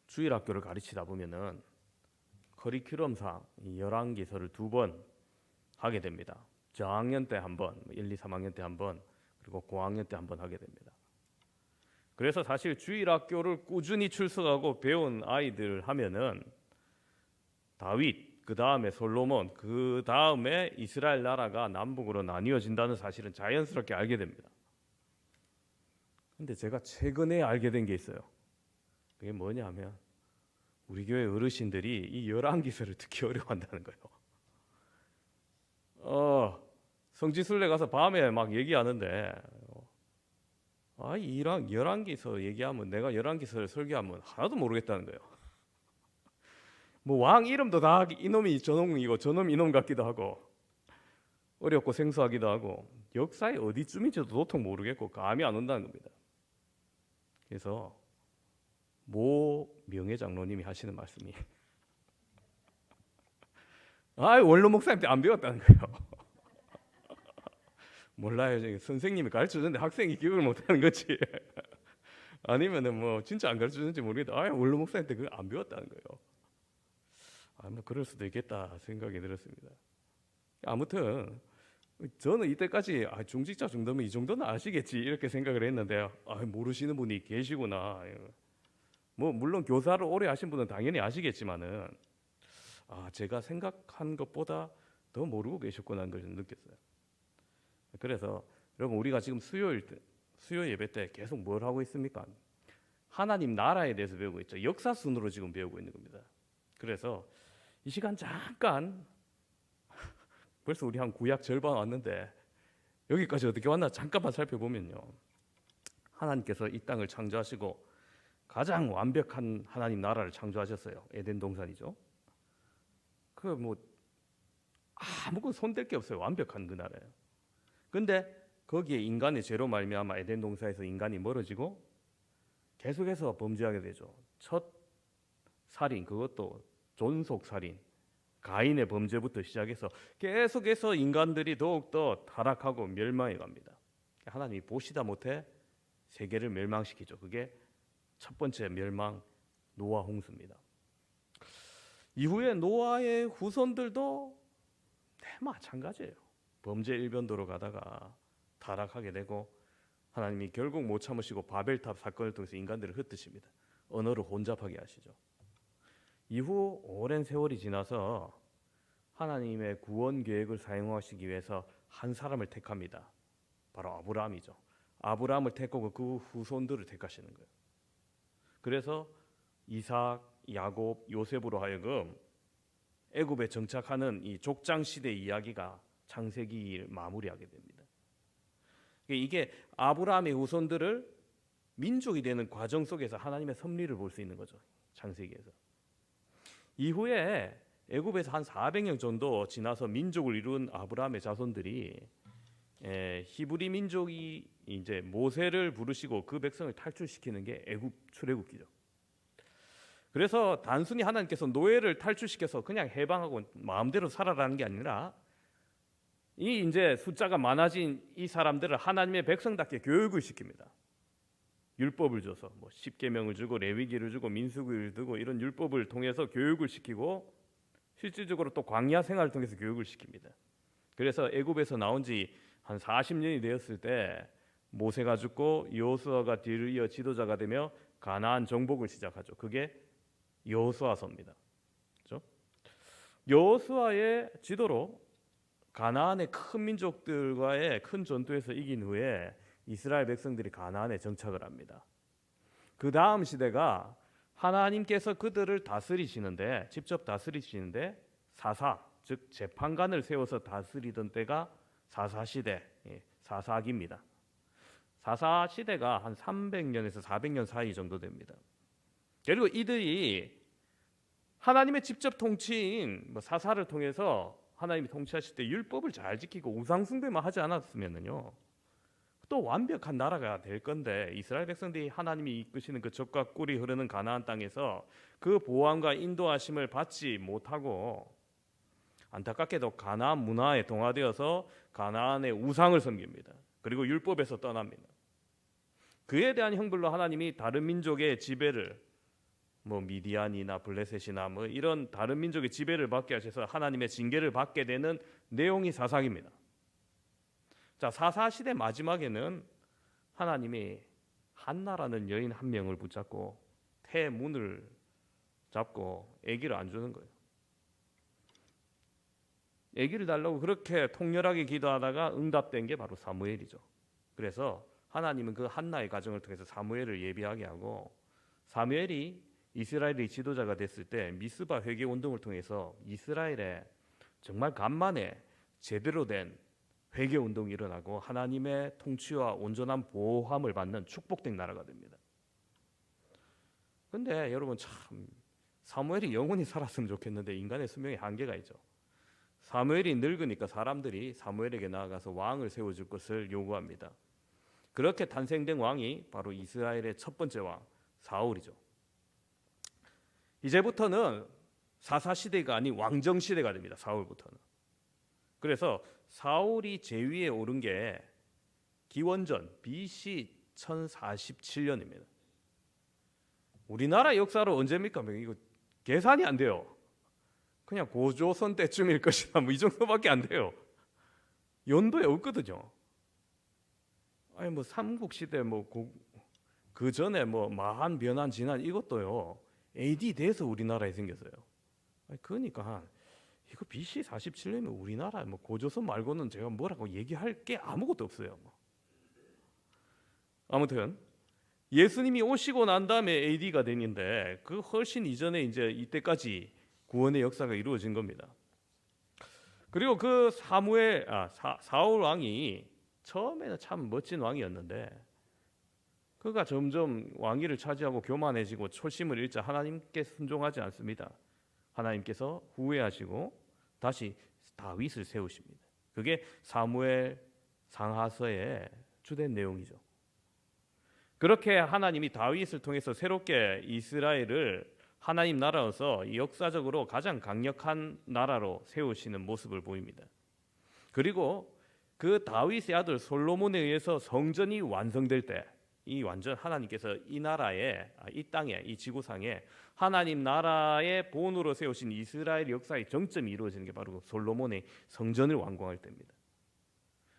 주일학교를 가르치다 보면은 커리큘럼상 이 열왕기서를 2번 하게 됩니다. 저학년 때 한 번, 1, 2, 3학년 때 한 번, 그리고 고학년 때 한 번 하게 됩니다. 그래서 사실 주일학교를 꾸준히 출석하고 배운 아이들 하면은 다윗, 그 다음에 솔로몬, 그 다음에 이스라엘 나라가 남북으로 나뉘어진다는 사실은 자연스럽게 알게 됩니다. 근데 제가 최근에 알게 된 게 있어요. 그게 뭐냐 하면 우리 교회 어르신들이 이 열왕기서를 듣기 어려워한다는 거예요. 성지순례 가서 밤에 막 얘기하는데 이랑 열왕기서 얘기하면 내가 열왕기서를 설교하면 하나도 모르겠다는 거예요. 뭐 왕 이름도 다 이놈이 저놈이고 저놈 이놈 같기도 하고 어렵고 생소하기도 하고 역사의 어디쯤인지도 도통 모르겠고 감이 안 온다는 겁니다. 그래서 모 명예장로님이 하시는 말씀이 원로 목사님 때 안 배웠다는 거예요. 몰라요. 선생님이 가르쳐줬는데 학생이 기억을 못하는 거지. 아니면은 뭐 진짜 안 가르쳐줬는지 모르겠다. 원로 목사님 때 그거 안 배웠다는 거예요. 뭐 그럴 수도 있겠다 생각이 들었습니다. 아무튼 저는 이때까지 중직자 정도면 이 정도는 아시겠지 이렇게 생각을 했는데 모르시는 분이 계시구나. 뭐 물론 교사를 오래 하신 분은 당연히 아시겠지만은 제가 생각한 것보다 더 모르고 계셨구나 하는 걸 느꼈어요. 그래서 여러분 우리가 지금 수요 예배 때 계속 뭘 하고 있습니까? 하나님 나라에 대해서 배우고 있죠. 역사 순으로 지금 배우고 있는 겁니다. 그래서 이 시간 잠깐 벌써 우리 한 구약 절반 왔는데 여기까지 어떻게 왔나 잠깐만 살펴보면요. 하나님께서 이 땅을 창조하시고 가장 완벽한 하나님 나라를 창조하셨어요. 에덴 동산이죠. 그 뭐 아무것도 손댈 게 없어요. 완벽한 그 나라예요. 근데 거기에 인간의 죄로 말미암아 에덴 동산에서 인간이 멀어지고 계속해서 범죄하게 되죠. 첫 살인, 그것도 존속 살인, 가인의 범죄부터 시작해서 계속해서 인간들이 더욱더 타락하고 멸망해 갑니다. 하나님이 보시다 못해 세계를 멸망시키죠. 그게 첫 번째 멸망 노아 홍수입니다. 이후에 노아의 후손들도 마찬가지예요. 범죄 일변도로 가다가 타락하게 되고 하나님이 결국 못 참으시고 바벨탑 사건을 통해서 인간들을 흩으십니다. 언어를 혼잡하게 하시죠. 이후 오랜 세월이 지나서 하나님의 구원 계획을 사용하시기 위해서 한 사람을 택합니다. 바로 아브라함이죠. 아브라함을 택하고 그 후손들을 택하시는 거예요. 그래서 이삭, 야곱, 요셉으로 하여금 애굽에 정착하는 이 족장 시대 이야기가 창세기를 마무리하게 됩니다. 이게 아브라함의 후손들을 민족이 되는 과정 속에서 하나님의 섭리를 볼 수 있는 거죠. 창세기에서. 이후에 애굽에서 한 400년 정도 지나서 민족을 이룬 아브라함의 자손들이 히브리 민족이 이제 모세를 부르시고 그 백성을 탈출시키는 게 애굽 출애굽기죠. 그래서 단순히 하나님께서 노예를 탈출시켜서 그냥 해방하고 마음대로 살아라는 게 아니라 이 이제 숫자가 많아진 이 사람들을 하나님의 백성답게 교육을 시킵니다. 율법을 줘서 뭐 십계명을 주고 레위기를 주고 민수기를 두고 이런 율법을 통해서 교육을 시키고 실질적으로 또 광야 생활을 통해서 교육을 시킵니다. 그래서 애굽에서 나온 지 한 40년이 되었을 때 모세가 죽고 여호수아가 뒤를 이어 지도자가 되며 가나안 정복을 시작하죠. 그게 여호수아서입니다. 그렇죠? 여호수아의 지도로 가나안의 큰 민족들과의 큰 전투에서 이긴 후에 이스라엘 백성들이 가나안에 정착을 합니다. 그 다음 시대가 하나님께서 그들을 다스리시는데 직접 다스리시는데 사사, 즉 재판관을 세워서 다스리던 때가 사사시대, 사사기입니다. 사사시대가 한 300년에서 400년 사이 정도 됩니다. 그리고 이들이 하나님의 직접 통치인 사사를 통해서 하나님이 통치하실 때 율법을 잘 지키고 우상 숭배만 하지 않았으면요 또 완벽한 나라가 될 건데 이스라엘 백성들이 하나님이 이끄시는 그 젖과 꿀이 흐르는 가나안 땅에서 그 보호함과 인도하심을 받지 못하고 안타깝게도 가나안 문화에 동화되어서 가나안의 우상을 섬깁니다. 그리고 율법에서 떠납니다. 그에 대한 형벌로 하나님이 다른 민족의 지배를 미디안이나 블레셋이나 이런 다른 민족의 지배를 받게 하셔서 하나님의 징계를 받게 되는 내용이 사사기입니다. 자, 사사시대 마지막에는 하나님이 한나라는 여인 한 명을 붙잡고 태문을 잡고 아기를 안 주는 거예요. 아기를 달라고 그렇게 통렬하게 기도하다가 응답된 게 바로 사무엘이죠. 그래서 하나님은 그 한나의 가정을 통해서 사무엘을 예비하게 하고, 사무엘이 이스라엘의 지도자가 됐을 때 미스바 회개 운동을 통해서 이스라엘에 정말 간만에 제대로 된 회개 운동이 일어나고 하나님의 통치와 온전한 보호함을 받는 축복된 나라가 됩니다. 근데 여러분, 참 사무엘이 영원히 살았으면 좋겠는데 인간의 수명에 한계가 있죠. 사무엘이 늙으니까 사람들이 사무엘에게 나아가서 왕을 세워줄 것을 요구합니다. 그렇게 탄생된 왕이 바로 이스라엘의 첫 번째 왕 사울이죠. 이제부터는 사사시대가 아닌 왕정시대가 됩니다. 사울부터는. 그래서 사울이 제위에 오른 게 기원전 BC 1047년입니다. 우리나라 역사로 언제입니까? 이거 계산이 안 돼요. 그냥 고조선 때쯤일 것이다, 이 정도밖에 안 돼요. 연도에 없거든요. 아니 삼국시대 그 전에 마한 변한 진한 이것도요 AD 돼서 우리나라에 생겼어요. 그러니까 이거 BC 47년이면 우리나라 고조선 말고는 제가 뭐라고 얘기할 게 아무것도 없어요. 아무튼 예수님이 오시고 난 다음에 AD가 되는데 그 훨씬 이전에 이제 이때까지 구원의 역사가 이루어진 겁니다. 그리고 그 사울 왕이 처음에는 참 멋진 왕이었는데 그가 점점 왕위를 차지하고 교만해지고 초심을 잃자 하나님께 순종하지 않습니다. 하나님께서 후회하시고 다시 다윗을 세우십니다. 그게 사무엘 상하서의 주된 내용이죠. 그렇게 하나님이 다윗을 통해서 새롭게 이스라엘을 하나님 나라로서 역사적으로 가장 강력한 나라로 세우시는 모습을 보입니다. 그리고 그 다윗의 아들 솔로몬에 의해서 성전이 완성될 때 이 완전 하나님께서 이 나라에, 이 땅에, 이 지구상에 하나님 나라의 본으로 세우신 이스라엘 역사의 정점이 이루어지는 게 바로 솔로몬의 성전을 완공할 때입니다.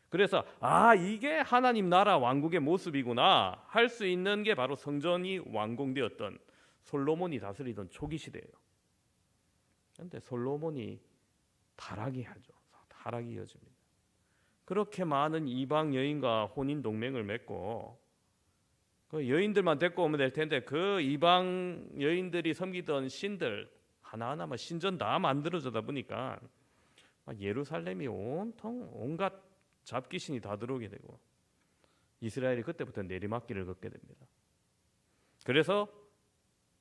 그래서 이게 하나님 나라 왕국의 모습이구나 할 수 있는 게 바로 성전이 완공되었던 솔로몬이 다스리던 초기 시대예요. 그런데 솔로몬이 타락이 하죠. 타락이 이어집니다. 그렇게 많은 이방 여인과 혼인 동맹을 맺고 그 여인들만 데리고 오면 될 텐데 그 이방 여인들이 섬기던 신들 하나하나 신전 다 만들어져다 보니까 예루살렘이 온통 온갖 잡귀신이 다 들어오게 되고 이스라엘이 그때부터 내리막길을 걷게 됩니다. 그래서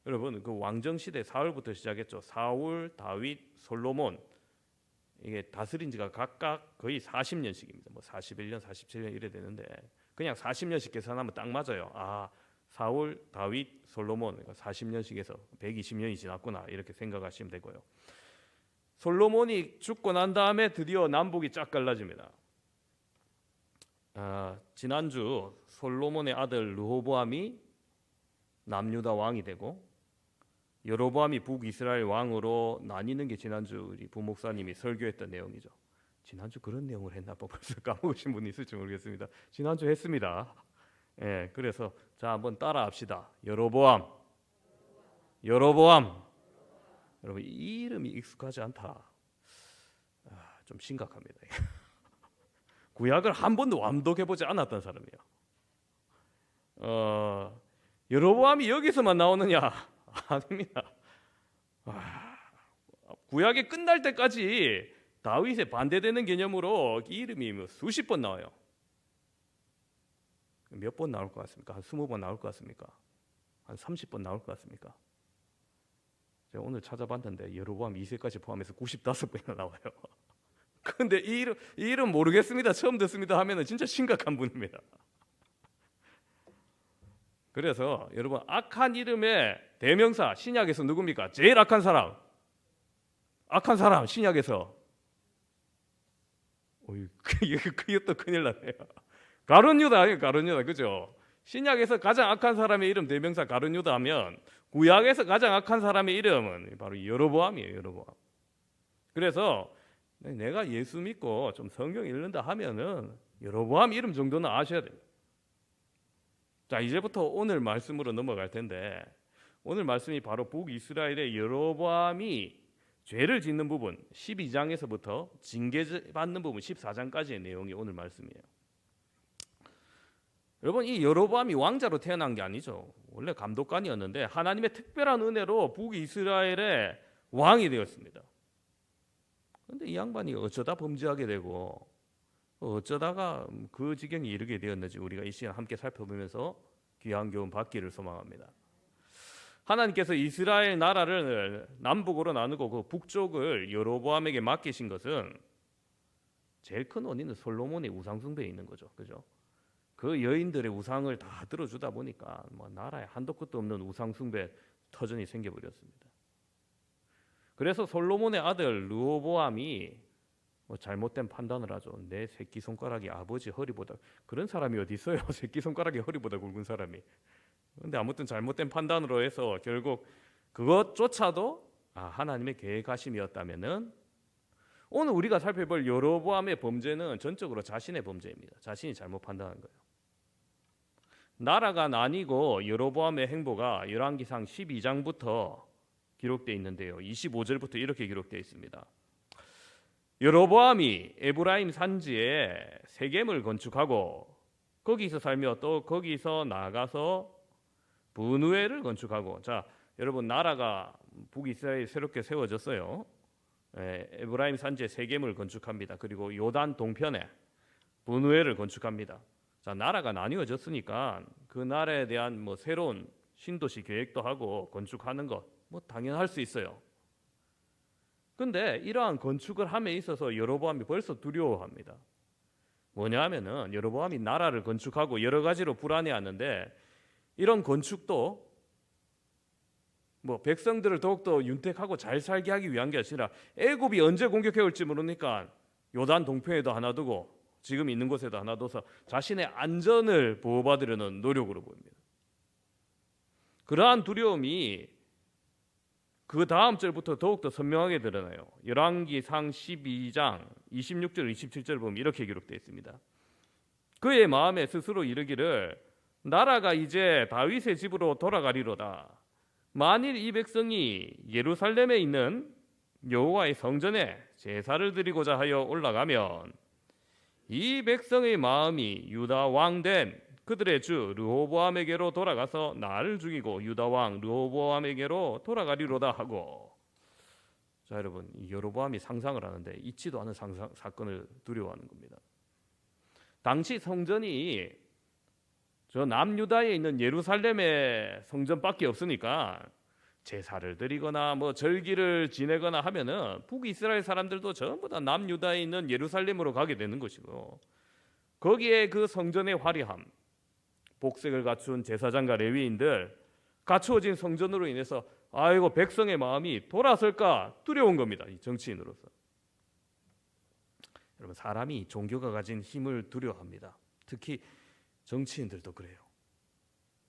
여러분 그 왕정 시대 사울부터 시작했죠. 사울, 다윗, 솔로몬 이게 다스린 지가 각각 거의 40년씩입니다. 41년, 47년 이래 되는데 그냥 40년씩 계산하면 딱 맞아요. 사울, 다윗, 솔로몬 40년씩 해서 120년이 지났구나 이렇게 생각하시면 되고요. 솔로몬이 죽고 난 다음에 드디어 남북이 쫙 갈라집니다. 지난주 솔로몬의 아들 르호보암이 남유다 왕이 되고 여로보암이 북이스라엘 왕으로 나뉘는 게 지난주 우리 부목사님이 설교했던 내용이죠. 지난주 그런 내용을 했나 봐 벌써 까먹으신 분이 있을지 모르겠습니다. 지난주 했습니다. 그래서 자 한번 따라합시다. 여로보암. 여러분 이 이름이 익숙하지 않다. 좀 심각합니다. 구약을 한 번도 완독해보지 않았던 사람이에요. 여로보암이 여기서만 나오느냐? 아닙니다. 구약이 끝날 때까지 다윗에 반대되는 개념으로 이 이름이 수십 번 나와요. 몇 번 나올 것 같습니까? 한 20번 나올 것 같습니까? 한 30번 나올 것 같습니까? 제가 오늘 찾아봤는데 여로보암 2세까지 포함해서 95번이나 나와요. 근데 이 이름 모르겠습니다. 처음 듣습니다 하면은 진짜 심각한 분입니다. 그래서 여러분 악한 이름의 대명사 신약에서 누굽니까? 제일 악한 사람. 악한 사람 신약에서. 그것도 큰일 나네요. 가룟 유다 아니에요? 가룟 유다 그죠? 신약에서 가장 악한 사람의 이름 대명사 가룟유다 하면 구약에서 가장 악한 사람의 이름은 바로 여로보암이에요. 여로보암. 그래서 내가 예수 믿고 좀 성경 읽는다 하면은 여로보암 이름 정도는 아셔야 돼요. 자, 이제부터 오늘 말씀으로 넘어갈 텐데, 오늘 말씀이 바로 북이스라엘의 여로보암이 죄를 짓는 부분 12장에서부터 징계받는 부분 14장까지의 내용이 오늘 말씀이에요. 여러분, 이 여로보암이 왕자로 태어난 게 아니죠. 원래 감독관이었는데 하나님의 특별한 은혜로 북이스라엘의 왕이 되었습니다. 그런데 이 양반이 어쩌다 범죄하게 되고 어쩌다가 그 지경에 이르게 되었는지 우리가 이 시간 함께 살펴보면서 귀한 교훈 받기를 소망합니다. 하나님께서 이스라엘 나라를 남북으로 나누고 그 북쪽을 여로보암에게 맡기신 것은 제일 큰 원인은 솔로몬의 우상 숭배에 있는 거죠. 그죠? 그 여인들의 우상을 다 들어주다 보니까 뭐 나라에 한도 끝도 없는 우상 숭배 터전이 생겨버렸습니다. 그래서 솔로몬의 아들 르호보암이 뭐 잘못된 판단을 하죠. 내 새끼손가락이 아버지 허리보다, 그런 사람이 어디 있어요? 새끼손가락이 허리보다 굵은 사람이. 그런데 아무튼 잘못된 판단으로 해서 결국 그것조차도 하나님의 계획하심이었다면은 오늘 우리가 살펴볼 여로보암의 범죄는 전적으로 자신의 범죄입니다. 자신이 잘못 판단한 거예요. 나라가 나뉘고 여로보암의 행보가 열왕기상 12장부터 기록되어 있는데요. 25절부터 이렇게 기록되어 있습니다. 여로보암이 에브라임 산지에 세겜을 건축하고 거기서 살며 또 거기서 나가서 브누엘을 건축하고, 자, 여러분, 나라가 북이스라엘이 새롭게 세워졌어요. 에브라임 산지에 세겜을 건축합니다. 그리고 요단 동편에 브누엘을 건축합니다. 자, 나라가 나뉘어졌으니까 그 나라에 대한 뭐 새로운 신도시 계획도 하고 건축하는 것 뭐 당연할 수 있어요. 근데 이러한 건축을 함에 있어서 여로보암이 벌써 두려워합니다. 뭐냐면은 여로보암이 나라를 건축하고 여러 가지로 불안해하는데, 이런 건축도 뭐 백성들을 더욱더 윤택하고 잘 살게 하기 위한 게 아니라 애굽이 언제 공격해 올지 모르니까 요단 동편에도 하나 두고 지금 있는 곳에도 하나 둬서 자신의 안전을 보호받으려는 노력으로 보입니다. 그러한 두려움이 그 다음 절부터 더욱더 선명하게 드러나요. 열왕기상 12장 26절 27절 보면 이렇게 기록되어 있습니다. 그의 마음에 스스로 이르기를 나라가 이제 다윗의 집으로 돌아가리로다. 만일 이 백성이 예루살렘에 있는 여호와의 성전에 제사를 드리고자 하여 올라가면 이 백성의 마음이 유다 왕된 그들의 주 르호보암에게로 돌아가서 나를 죽이고 유다 왕 르호보암에게로 돌아가리로다 하고. 자, 여러분, 여로보암이 상상을 하는데 있지도 않은 사건을 두려워하는 겁니다. 당시 성전이 저 남유다에 있는 예루살렘의 성전밖에 없으니까 제사를 드리거나 뭐 절기를 지내거나 하면은 북이스라엘 사람들도 전부 다 남유다에 있는 예루살렘으로 가게 되는 것이고, 거기에 그 성전의 화려함, 복색을 갖춘 제사장과 레위인들, 갖추어진 성전으로 인해서 아이고 백성의 마음이 돌아설까 두려운 겁니다. 이 정치인으로서. 여러분, 사람이 종교가 가진 힘을 두려워합니다. 특히 정치인들도 그래요.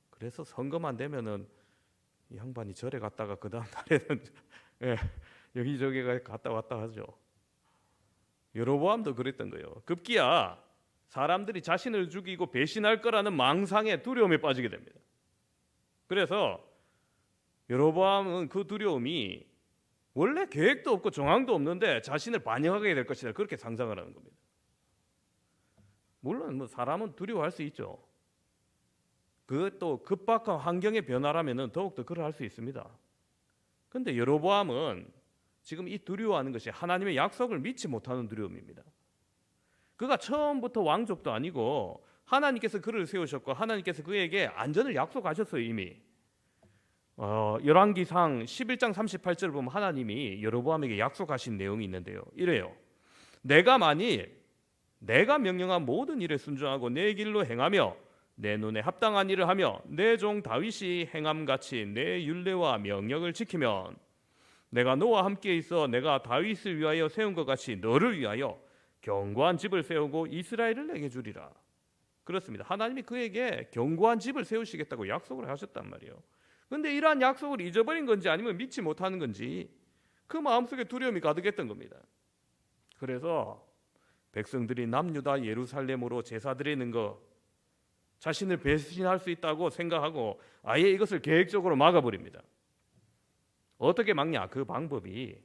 그래서 선거만 되면은 이 양반이 절에 갔다가 그 다음 날에는 여기저기 갔다 왔다 하죠. 여로보암도 그랬던 거예요. 급기야 사람들이 자신을 죽이고 배신할 거라는 망상에 두려움에 빠지게 됩니다. 그래서 여로보암은 그 두려움이 원래 계획도 없고 정황도 없는데 자신을 반영하게 될 것이다, 그렇게 상상을 하는 겁니다. 물론 뭐 사람은 두려워할 수 있죠. 그 또 급박한 환경의 변화라면은 더욱더 그럴 수 있습니다. 그런데 여로보암은 지금 이 두려워하는 것이 하나님의 약속을 믿지 못하는 두려움입니다. 그가 처음부터 왕족도 아니고 하나님께서 그를 세우셨고 하나님께서 그에게 안전을 약속하셨어요. 이미 열왕기상 11장 38절을 보면 하나님이 여로보암에게 약속하신 내용이 있는데요. 이래요. 내가 만일 내가 명령한 모든 일에 순종하고 내 길로 행하며 내 눈에 합당한 일을 하며 내 종 다윗이 행함같이 내 율례와 명령을 지키면 내가 너와 함께 있어 내가 다윗을 위하여 세운 것 같이 너를 위하여 견고한 집을 세우고 이스라엘을 내게 주리라. 그렇습니다. 하나님이 그에게 견고한 집을 세우시겠다고 약속을 하셨단 말이에요. 그런데 이러한 약속을 잊어버린 건지 아니면 믿지 못하는 건지 그 마음속에 두려움이 가득했던 겁니다. 그래서 백성들이 남유다 예루살렘으로 제사 드리는 거 자신을 배신할 수 있다고 생각하고 아예 이것을 계획적으로 막아버립니다. 어떻게 막냐? 그 방법이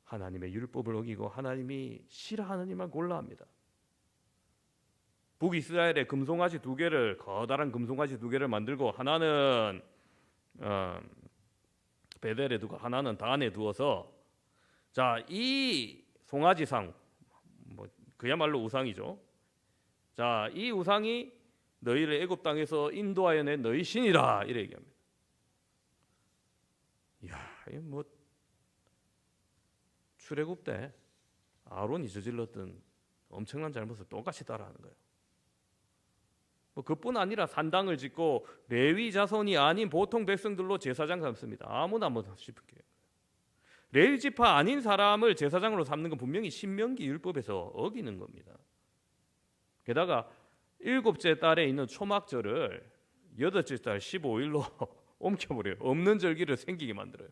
하나님의 율법을 어기고 하나님이 싫어하는 일만 골라 합니다. 북이스라엘의 금송아지 2개를 커다란 금송아지 2개를 만들고 하나는 베델에 두고 하나는 단에 두어서 자, 이 송아지상 뭐 그야말로 우상이죠. 자, 이 우상이 너희를 애굽 땅에서 인도하여 낸 너희 신이라 이래 얘기합니다. 이야, 뭐 출애굽 때 아론이 저질렀던 엄청난 잘못을 똑같이 따라하는 거예요. 뭐 그뿐 아니라 산당을 짓고 레위 자손이 아닌 보통 백성들로 제사장 삼습니다. 아무나 뭐 싶게. 레위 지파 아닌 사람을 제사장으로 삼는 건 분명히 신명기 율법에서 어기는 겁니다. 게다가 7째 달에 있는 초막절을 8째 달 15일로 옮겨버려요. 없는 절기를 생기게 만들어요.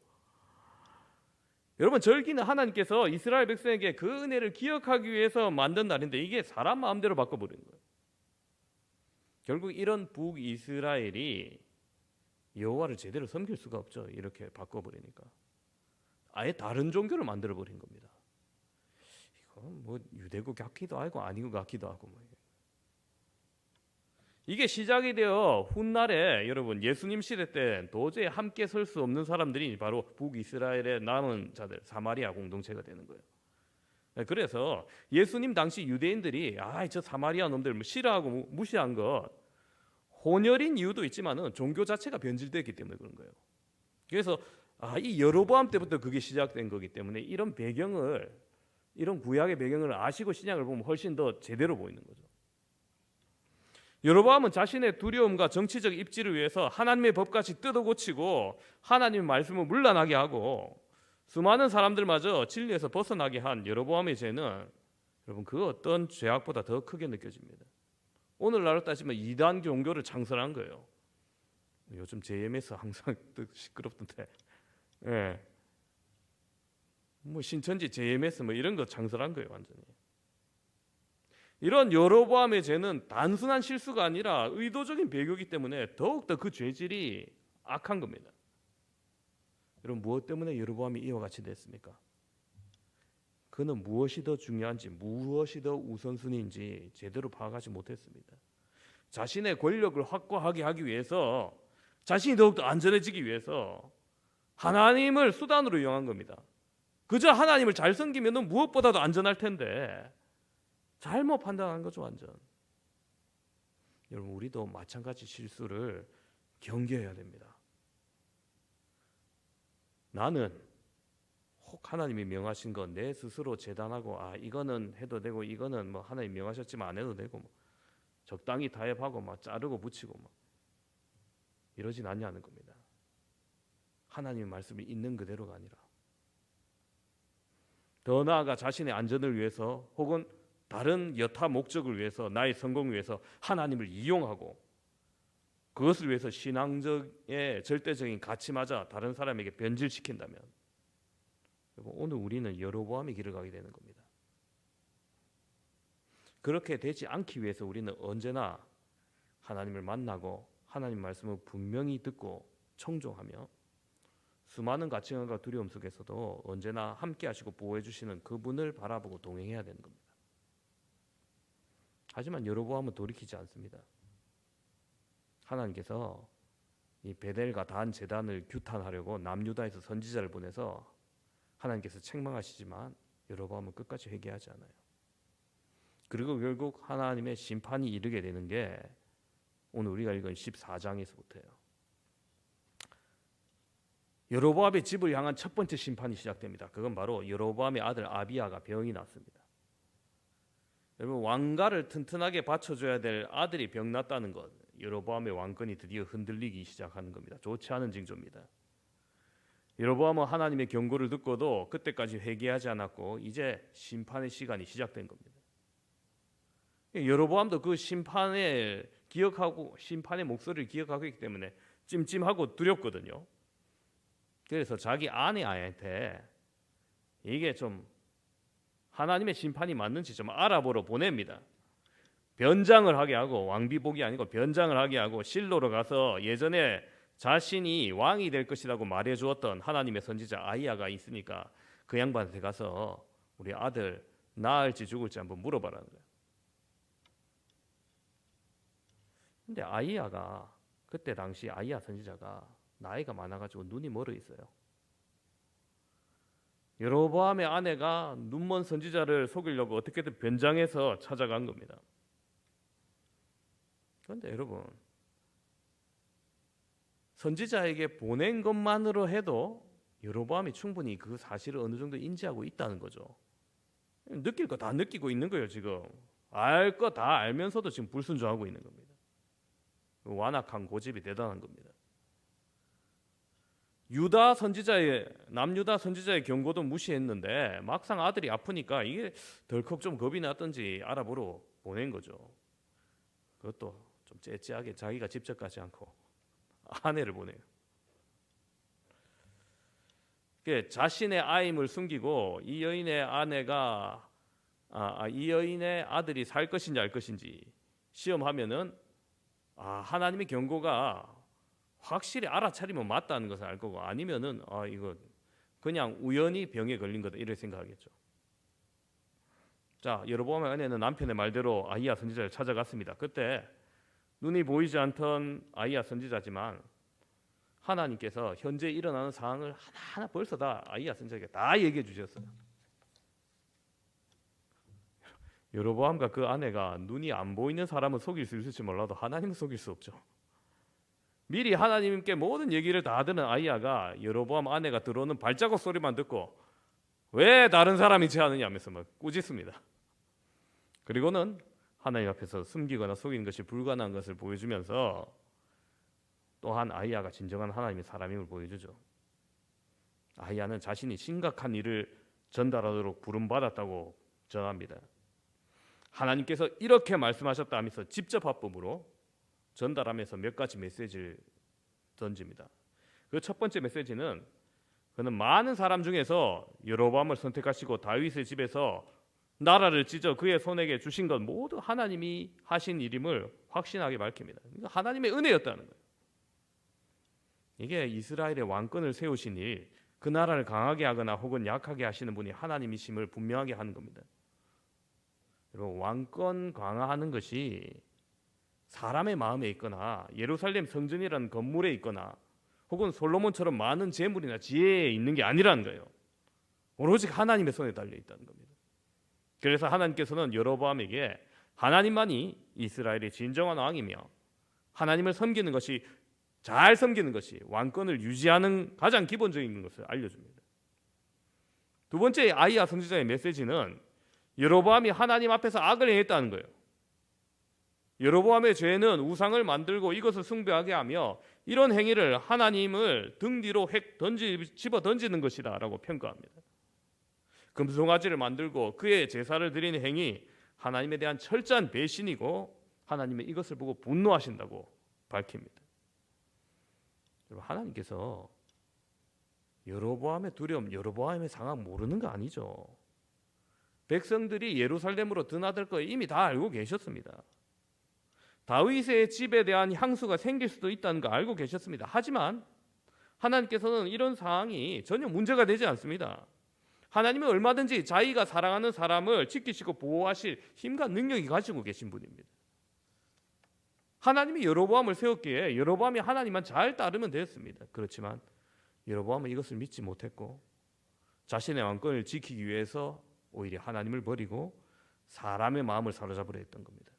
여러분, 절기는 하나님께서 이스라엘 백성에게 그 은혜를 기억하기 위해서 만든 날인데 이게 사람 마음대로 바꿔버리는 거예요. 결국 이런 북이스라엘이 여호와를 제대로 섬길 수가 없죠. 이렇게 바꿔버리니까 아예 다른 종교를 만들어버린 겁니다. 이건 뭐 유대국 같기도 하고 아닌 것 같기도 하고 뭐. 이게 시작이 되어 훗날에 여러분 예수님 시대 때 도저히 함께 설 수 없는 사람들이 바로 북이스라엘의 남은 자들 사마리아 공동체가 되는 거예요. 그래서 예수님 당시 유대인들이 저 사마리아 놈들 싫어하고 무시한 것 혼혈인 이유도 있지만은 종교 자체가 변질됐기 때문에 그런 거예요. 그래서 이 여로보암 때부터 그게 시작된 거기 때문에 이런 배경을 이런 구약의 배경을 아시고 신약을 보면 훨씬 더 제대로 보이는 거죠. 여로보암은 자신의 두려움과 정치적 입지를 위해서 하나님의 법까지 뜯어고치고 하나님의 말씀을 물러나게 하고 수많은 사람들마저 진리에서 벗어나게 한 여로보암의 죄는 여러분 그 어떤 죄악보다 더 크게 느껴집니다. 오늘날로 따지면 이단 종교를 창설한 거예요. 요즘 JMS 항상 시끄럽던데, 뭐 신천지 JMS 뭐 이런 거 창설한 거예요, 완전히. 이런 여로보암의 죄는 단순한 실수가 아니라 의도적인 배교이기 때문에 더욱더 그 죄질이 악한 겁니다. 여러분, 무엇 때문에 여로보암이 이와 같이 됐습니까? 그는 무엇이 더 중요한지, 무엇이 더 우선순위인지 제대로 파악하지 못했습니다. 자신의 권력을 확고하게 하기 위해서, 자신이 더욱더 안전해지기 위해서 하나님을 수단으로 이용한 겁니다. 그저 하나님을 잘 섬기면 무엇보다도 안전할 텐데 잘못 판단한 거죠, 완전. 여러분, 우리도 마찬가지 실수를 경계해야 됩니다. 나는 혹 하나님이 명하신 거 내 스스로 재단하고 이거는 해도 되고 이거는 뭐 하나님 명하셨지만 안 해도 되고 뭐 적당히 타협하고 막 자르고 붙이고 막 이러진 않냐는 겁니다. 하나님의 말씀이 있는 그대로가 아니라 더 나아가 자신의 안전을 위해서 혹은 다른 여타 목적을 위해서 나의 성공을 위해서 하나님을 이용하고 그것을 위해서 신앙적의 절대적인 가치마저 다른 사람에게 변질시킨다면 오늘 우리는 여로보암의 길을 가게 되는 겁니다. 그렇게 되지 않기 위해서 우리는 언제나 하나님을 만나고 하나님 말씀을 분명히 듣고 청종하며 수많은 가치관과 두려움 속에서도 언제나 함께 하시고 보호해 주시는 그분을 바라보고 동행해야 되는 겁니다. 하지만 여로보암은 돌이키지 않습니다. 하나님께서 이 베델과 단 제단을 규탄하려고 남유다에서 선지자를 보내서 하나님께서 책망하시지만 여로보암은 끝까지 회개하지 않아요. 그리고 결국 하나님의 심판이 이르게 되는 게 오늘 우리가 읽은 14장에서부터예요. 여로보암의 집을 향한 첫 번째 심판이 시작됩니다. 그건 바로 여로보암의 아들 아비야가 병이 났습니다. 여러분, 왕가를 튼튼하게 받쳐줘야 될 아들이 병났다는 것, 여로보암의 왕권이 드디어 흔들리기 시작하는 겁니다. 좋지 않은 징조입니다. 여로보암은 하나님의 경고를 듣고도 그때까지 회개하지 않았고 이제 심판의 시간이 시작된 겁니다. 여로보암도 그 심판의 목소리를 기억하고 있기 때문에 찜찜하고 두렵거든요. 그래서 자기 아내한테 이게 좀 하나님의 심판이 맞는지 좀 알아보러 보냅니다. 변장을 하게 하고, 왕비복이 아니고 변장을 하게 하고 실로로 가서 예전에 자신이 왕이 될 것이라고 말해 주었던 하나님의 선지자 아이야가 있으니까 그 양반한테 가서 우리 아들 낳을지 죽을지 한번 물어봐라는 거예요. 근데 아이야가 그때 당시 아이야 선지자가 나이가 많아가지고 눈이 멀어 있어요. 여로보암의 아내가 눈먼 선지자를 속이려고 어떻게든 변장해서 찾아간 겁니다. 그런데 여러분, 선지자에게 보낸 것만으로 해도 여로보암이 충분히 그 사실을 어느 정도 인지하고 있다는 거죠. 느낄 거 다 느끼고 있는 거예요. 지금 알 거 다 알면서도 지금 불순종하고 있는 겁니다. 완악한 고집이 대단한 겁니다. 남유다 선지자의 경고도 무시했는데 막상 아들이 아프니까 이게 덜컥 좀 겁이 났던지 알아보러 보낸 거죠. 그것도 좀 째째하게 자기가 직접 가지 않고 아내를 보내요. 자신의 아임을 숨기고 이 여인의 아들이 살 것인지 알 것인지 시험하면은 하나님의 경고가 확실히 알아차리면 맞다는 것을 알 거고, 아니면은 이거 그냥 우연히 병에 걸린 거다 이렇게 생각하겠죠. 자, 여로보암의 아내는 남편의 말대로 아히야 선지자를 찾아갔습니다. 그때 눈이 보이지 않던 아히야 선지자지만 하나님께서 현재 일어나는 상황을 하나하나 벌써 다 아히야 선지자에게 다 얘기해 주셨어요. 여로보암과 그 아내가 눈이 안 보이는 사람은 속일 수 있을지 몰라도 하나님은 속일 수 없죠. 미리 하나님께 모든 얘기를 다 듣는 아히야가 여로보암 아내가 들어오는 발자국 소리만 듣고 왜 다른 사람이 제하느냐 하면서 막 꾸짖습니다. 그리고는 하나님 앞에서 숨기거나 속이는 것이 불가능한 것을 보여주면서 또한 아히야가 진정한 하나님의 사람임을 보여주죠. 아히야는 자신이 심각한 일을 전달하도록 부름받았다고 전합니다. 하나님께서 이렇게 말씀하셨다 하면서 직접 합법으로 전달하면서 몇 가지 메시지를 던집니다. 그 첫 번째 메시지는 그는 많은 사람 중에서 여로보암을 선택하시고 다윗의 집에서 나라를 찢어 그의 손에게 주신 것 모두 하나님이 하신 일임을 확신하게 밝힙니다. 하나님의 은혜였다는 거예요. 이게 이스라엘의 왕권을 세우신 일, 그 나라를 강하게 하거나 혹은 약하게 하시는 분이 하나님이심을 분명하게 하는 겁니다. 여러분, 왕권 강화하는 것이 사람의 마음에 있거나 예루살렘 성전이라는 건물에 있거나 혹은 솔로몬처럼 많은 재물이나 지혜에 있는 게 아니라는 거예요. 오로지 하나님의 손에 달려 있다는 겁니다. 그래서 하나님께서는 여로보암에게 하나님만이 이스라엘의 진정한 왕이며 하나님을 섬기는 것이, 잘 섬기는 것이 왕권을 유지하는 가장 기본적인 것을 알려줍니다. 두 번째 아히야 선지자의 메시지는 여로보암이 하나님 앞에서 악을 행했다는 거예요. 여로보암의 죄는 우상을 만들고 이것을 숭배하게 하며 이런 행위를 하나님을 등 뒤로 집어 던지는 것이다 라고 평가합니다. 금송아지를 만들고 그의 제사를 드리는 행위, 하나님에 대한 철저한 배신이고 하나님의 이것을 보고 분노하신다고 밝힙니다. 하나님께서 여로보암의 두려움, 여로보암의 상황 모르는 거 아니죠. 백성들이 예루살렘으로 드나들 거 이미 다 알고 계셨습니다. 다윗의 집에 대한 향수가 생길 수도 있다는 거 알고 계셨습니다. 하지만 하나님께서는 이런 상황이 전혀 문제가 되지 않습니다. 하나님은 얼마든지 자기가 사랑하는 사람을 지키시고 보호하실 힘과 능력이 가지고 계신 분입니다. 하나님이 여로보암을 세웠기에 여로보암이 하나님만 잘 따르면 되었습니다. 그렇지만 여로보암은 이것을 믿지 못했고 자신의 왕권을 지키기 위해서 오히려 하나님을 버리고 사람의 마음을 사로잡으려 했던 겁니다.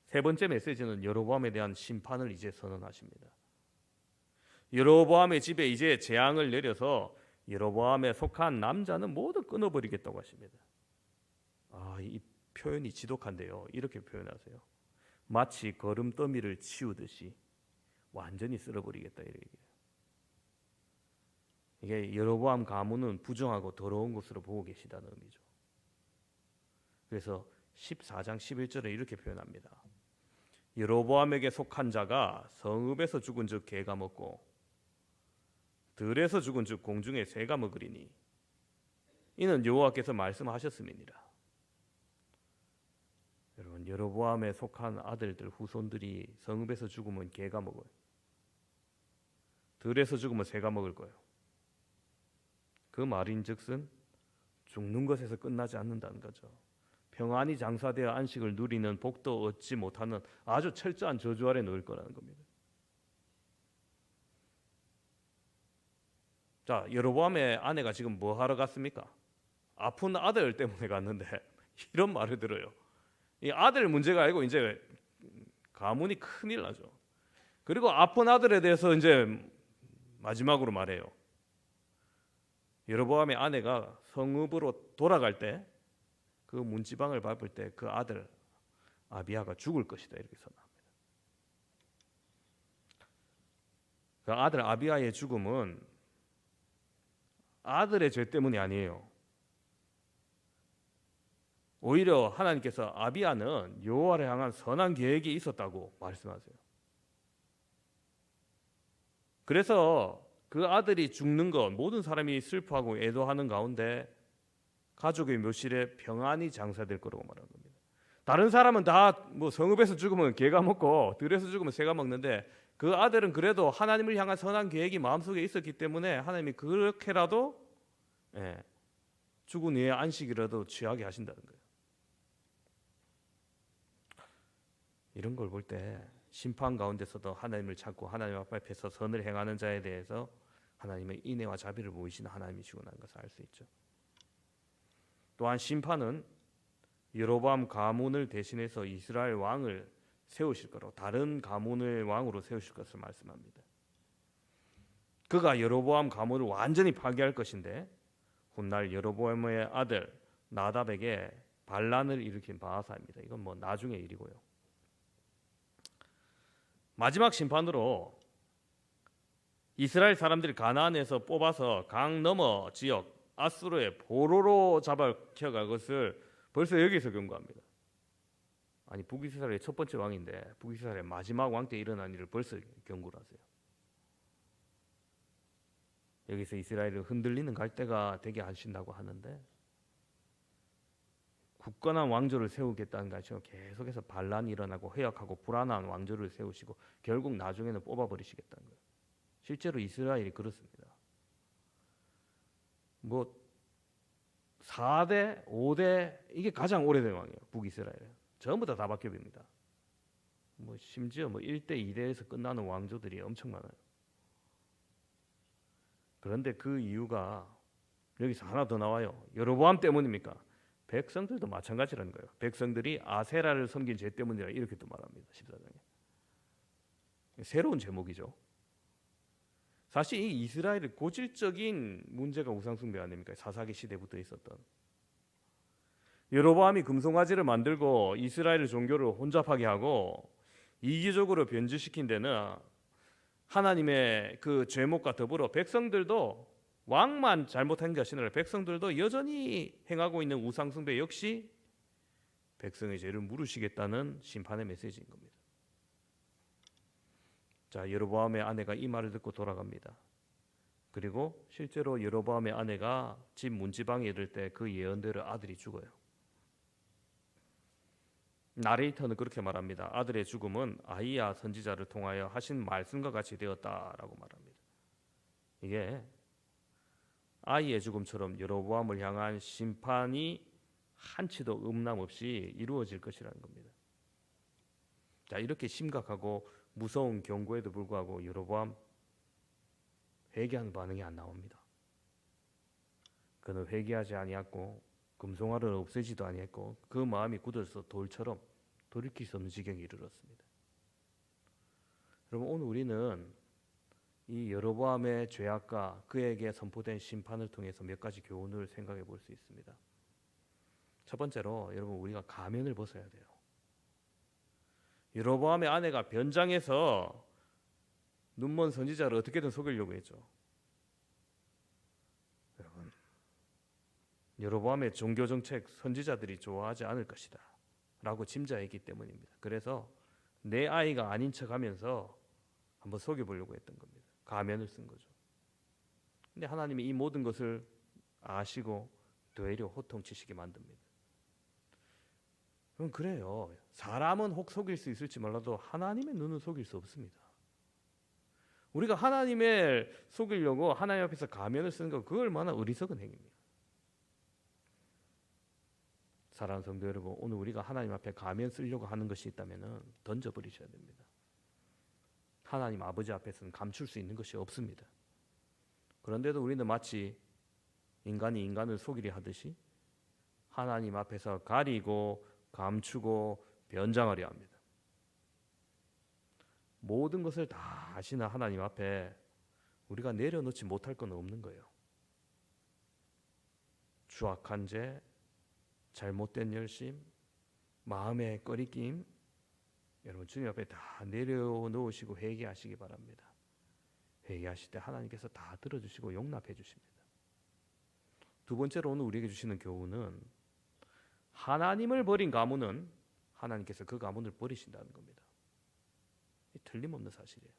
세 번째 메시지는 여로보암에 대한 심판을 이제 선언하십니다. 여로보암의 집에 이제 재앙을 내려서 여로보암에 속한 남자는 모두 끊어버리겠다고 하십니다. 이 표현이 지독한데요. 이렇게 표현하세요. 마치 거름더미를 치우듯이 완전히 쓸어버리겠다 이렇게. 이게 여로보암 가문은 부정하고 더러운 것으로 보고 계시다는 의미죠. 그래서 14장 11절에 이렇게 표현합니다. 여로보암에게 속한 자가 성읍에서 죽은 즉 개가 먹고 들에서 죽은 즉 공중의 새가 먹으리니 이는 여호와께서 말씀하셨음이니라. 여러분, 여로보암에 속한 아들들 후손들이 성읍에서 죽으면 개가 먹어요. 들에서 죽으면 새가 먹을 거예요. 그 말인즉슨 죽는 것에서 끝나지 않는다는 거죠. 평안히 장사되어 안식을 누리는 복도 얻지 못하는 아주 철저한 저주 아래 놓일 거라는 겁니다. 자, 여로보암의 아내가 지금 뭐 하러 갔습니까? 아픈 아들 때문에 갔는데 이런 말을 들어요. 이 아들 문제가 아니고 이제 가문이 큰일 나죠. 그리고 아픈 아들에 대해서 이제 마지막으로 말해요. 여로보암의 아내가 성읍으로 돌아갈 때 그 문지방을 밟을 때 그 아들 아비야가 죽을 것이다 이렇게 선언합니다. 그 아들 아비야의 죽음은 아들의 죄 때문이 아니에요. 오히려 하나님께서 아비야는 여호와를 향한 선한 계획이 있었다고 말씀하세요. 그래서 그 아들이 죽는 것, 모든 사람이 슬퍼하고 애도하는 가운데 가족의 묘실에 평안히 장사될 거라고 말하는 겁니다. 다른 사람은 다 뭐 성읍에서 죽으면 개가 먹고 들에서 죽으면 새가 먹는데 그 아들은 그래도 하나님을 향한 선한 계획이 마음속에 있었기 때문에 하나님이 그렇게라도 죽은 이의 안식이라도 취하게 하신다는 거예요. 이런 걸 볼 때 심판 가운데서도 하나님을 찾고 하나님 앞에서 선을 행하는 자에 대해서 하나님의 인애와 자비를 보이시는 하나님이시구나 하는 것을 알 수 있죠. 또한 심판은 여로보암 가문을 대신해서 이스라엘 왕을 세우실 거라고, 다른 가문의 왕으로 세우실 것을 말씀합니다. 그가 여로보암 가문을 완전히 파괴할 것인데 훗날 여로보암의 아들 나답에게 반란을 일으킨 바하사입니다. 이건 뭐 나중의 일이고요. 마지막 심판으로 이스라엘 사람들이 가나안에서 뽑아서 강 너머 지역 아수르의 포로로 잡아켜갈 것을 벌써 여기서 경고합니다. 아니, 북이스라엘의 첫 번째 왕인데 북이스라엘의 마지막 왕 때 일어난 일을 벌써 경고를 하세요. 여기서 이스라엘을 흔들리는 갈대가 되게 하신다고 하는데 굳건한 왕조를 세우겠다는 것이죠. 계속해서 반란이 일어나고 회역하고 불안한 왕조를 세우시고 결국 나중에는 뽑아버리시겠다는 거예요. 실제로 이스라엘이 그렇습니다. 뭐 4대, 5대 이게 가장 오래된 왕이에요. 북이스라엘. 전부 다 바뀌어집니다. 뭐 심지어 뭐 1대, 2대에서 끝나는 왕조들이 엄청 많아요. 그런데 그 이유가 여기서 하나 더 나와요. 여로보암 때문입니까? 백성들도 마찬가지라는 거예요. 백성들이 아세라를 섬긴 죄 때문이라 이렇게 또 말합니다. 14장에. 새로운 제목이죠. 사실 이 이스라엘의 고질적인 문제가 우상숭배 아닙니까? 사사기 시대부터 있었던. 여로보암이 금송아지를 만들고 이스라엘 종교를 혼잡하게 하고 이기적으로 변질시킨 데는 하나님의 그 죄목과 더불어 백성들도 왕만 잘못한 것이 아니라 백성들도 여전히 행하고 있는 우상숭배 역시 백성의 죄를 물으시겠다는 심판의 메시지인 겁니다. 자, 여로보암의 아내가 이 말을 듣고 돌아갑니다. 그리고 실제로 여로보암의 아내가 집 문지방에 이를 때 그 예언대로 아들이 죽어요. 나레이터는 그렇게 말합니다. 아들의 죽음은 아히야 선지자를 통하여 하신 말씀과 같이 되었다라고 말합니다. 이게 아이의 죽음처럼 여로보암을 향한 심판이 한치도 음람 없이 이루어질 것이라는 겁니다. 자, 이렇게 심각하고 무서운 경고에도 불구하고 여로보암 회개하는 반응이 안 나옵니다. 그는 회개하지 아니했고 금송아를 없애지도 아니했고 그 마음이 굳어서 돌처럼 돌이킬 수 없는 지경에 이르렀습니다. 여러분, 오늘 우리는 이 여로보암의 죄악과 그에게 선포된 심판을 통해서 몇 가지 교훈을 생각해 볼 수 있습니다. 첫 번째로 여러분, 우리가 가면을 벗어야 돼요. 여로보암의 아내가 변장해서 눈먼 선지자를 어떻게든 속이려고 했죠. 여러분, 여로보암의 종교 정책 선지자들이 좋아하지 않을 것이다. 라고 짐작했기 때문입니다. 그래서 내 아이가 아닌 척하면서 한번 속여보려고 했던 겁니다. 가면을 쓴 거죠. 근데 하나님이 이 모든 것을 아시고 되려 호통치시게 만듭니다. 그럼 그래요. 사람은 혹 속일 수 있을지 몰라도 하나님의 눈은 속일 수 없습니다. 우리가 하나님을 속이려고 하나님 앞에서 가면을 쓰는 거, 그거 얼마나 어리석은 행위입니다. 사랑하는 성도 여러분, 오늘 우리가 하나님 앞에 가면 쓰려고 하는 것이 있다면 던져버리셔야 됩니다. 하나님 아버지 앞에서는 감출 수 있는 것이 없습니다. 그런데도 우리는 마치 인간이 인간을 속이려 하듯이 하나님 앞에서 가리고 감추고 변장하려 합니다. 모든 것을 다 아시는 하나님 앞에 우리가 내려놓지 못할 건 없는 거예요. 추악한 죄, 잘못된 열심, 마음의 꺼리낌, 여러분 주님 앞에 다 내려놓으시고 회개하시기 바랍니다. 회개하실 때 하나님께서 다 들어주시고 용납해 주십니다. 두 번째로 오늘 우리에게 주시는 교훈은 하나님을 버린 가문은 하나님께서 그 가문을 버리신다는 겁니다. 틀림없는 사실이에요.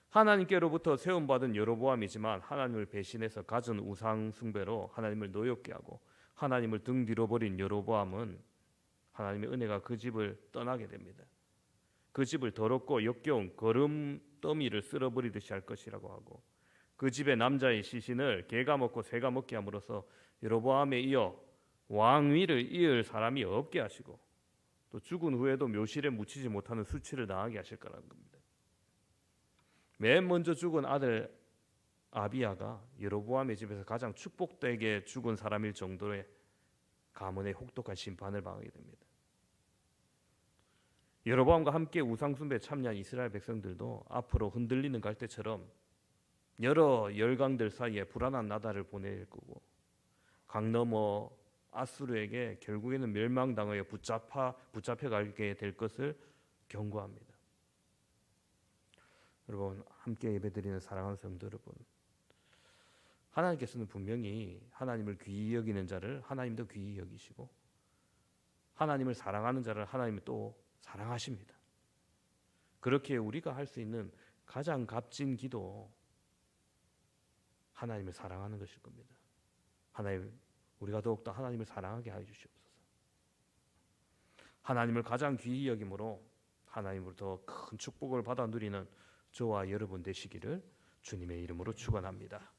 하나님께로부터 세움받은 여로보암이지만 하나님을 배신해서 가진 우상 숭배로 하나님을 노엽게 하고 하나님을 등 뒤로 버린 여로보암은 하나님의 은혜가 그 집을 떠나게 됩니다. 그 집을 더럽고 역겨운 거름더미를 쓸어버리듯이 할 것이라고 하고 그 집의 남자의 시신을 개가 먹고 새가 먹게 함으로써 여로보암에 이어 왕위를 이을 사람이 없게 하시고 또 죽은 후에도 묘실에 묻히지 못하는 수치를 당하게 하실 거라는 겁니다. 맨 먼저 죽은 아들 아비야가 여로보암의 집에서 가장 축복되게 죽은 사람일 정도의 가문의 혹독한 심판을 당하게 됩니다. 여로보암과 함께 우상숭배에 참여한 이스라엘 백성들도 앞으로 흔들리는 갈대처럼 여러 열강들 사이에 불안한 나날을 보낼 거고 강 너머 아수르에게 결국에는 멸망당하여 붙잡혀가게 될 것을 경고합니다. 여러분 함께 예배드리는 사랑하는 성도 여러분, 하나님께서는 분명히 하나님을 귀히 여기는 자를 하나님도 귀히 여기시고 하나님을 사랑하는 자를 하나님이 또 사랑하십니다. 그렇게 우리가 할 수 있는 가장 값진 기도, 하나님을 사랑하는 것일 겁니다. 하나님, 우리가 더욱더 하나님을 사랑하게 하여 주시옵소서. 하나님을 가장 귀히 여김으로 하나님으로부터 큰 축복을 받아 누리는 저와 여러분 되시기를 주님의 이름으로 축원합니다.